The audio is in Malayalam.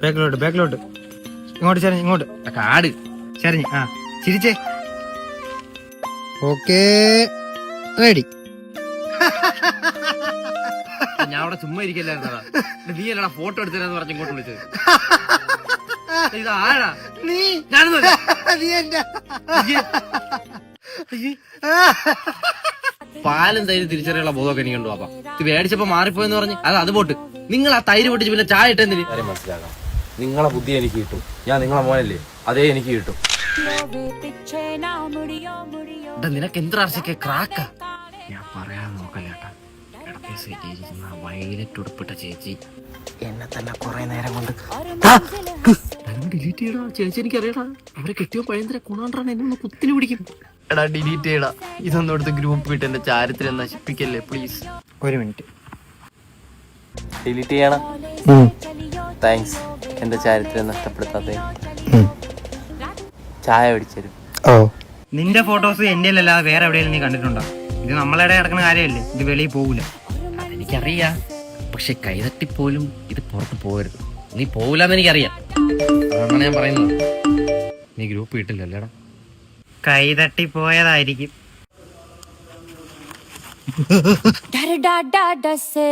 ബാക്കിലോട്ട് ഇങ്ങോട്ട് ചെറിഞ്ഞ് ഇങ്ങോട്ട് കാട് ചെറിഞ്ഞ് ചിരിച്ചേ. Okay ready. ഞാൻ അവിടെ ചുമ്മാ ഇരിക്കല്ലായിരുന്നടാ. നീ അല്ലടാ ഫോട്ടോ എടുത്തരാന്ന് പറഞ്ഞ് ഇങ്ങോട്ട് വിളിച്ചത്. ഇത് ആരാ? നീ ഞാനൊന്നുമല്ല. പാലും തൈര് തിരിച്ചറിയുള്ള ബോധമൊക്കെ എനിക്കുണ്ടോ? അപ്പൊ ഇത് മേടിച്ചപ്പോ മാറിപ്പോയെന്ന് പറഞ്ഞ് അത് പോട്ട്. നിങ്ങൾ ആ തൈര് പൊട്ടിച്ച് പിന്നെ ചായ ഇട്ടെന്തിന്? മനസ്സിലാക്കാം. നിങ്ങളെ ബുദ്ധി എനിക്ക് കിട്ടും. ഞാൻ നിങ്ങളെ മോനല്ലേ, അതേ എനിക്ക് കിട്ടും. നിനക്ക് എന്തൊരാശയ്ക്ക് ക്രാക്ക? ഞാൻ പറയാൻ നോക്കല്ലേട്ടാ. വയലറ്റ് ഉടുപ്പിട്ട ചേച്ചി എന്നെ തന്നെ കൊറേ നേരം കൊണ്ട് ഡിലീറ്റ് ചെയ്യടാ. ചേച്ചി എനിക്കറിയടാ, അവരെ കെട്ടിയോ പഴയന്തര കുണാണ്ടാണ് എന്നെ ഒന്ന് കുത്തിന് പിടിക്കും. എടാ ഡിലീറ്റ് ചെയ്യടാ. ഇതൊന്നും എടുത്ത് ഗ്രൂപ്പ് ഇട്ട് എന്റെ ചാരിത്രം നശിപ്പിക്കല്ലേ പ്ലീസ്. ഒരു മിനിറ്റ് ഡിലീറ്റ് ചെയ്യണം. താങ്ക്സ് എന്റെ ചാരിത്രം നഷ്ടപ്പെടുത്താതെ. ചായ പിടിച്ചരും. നിന്റെ ഫോട്ടോസ് എന്റെ അല്ലാതെ വേറെ എവിടെയെങ്കിലും നീ കണ്ടിട്ടുണ്ടോ? ഇത് നമ്മളെവിടെ കിടക്കുന്ന കാര്യമല്ലേ, ഇത് വെളിയിൽ പോകൂല. അതെനിക്കറിയാം, പക്ഷെ കൈതട്ടിപ്പോലും ഇത് പുറത്ത് പോകരുത്. നീ പോവില്ലെന്ന് എനിക്കറിയാം, അതാണ് ഞാൻ പറയുന്നത്. നീ ഗ്രൂപ്പ് കിട്ടില്ലല്ലേടാ. കൈതട്ടി പോയതായിരിക്കും. डर डा डा डसे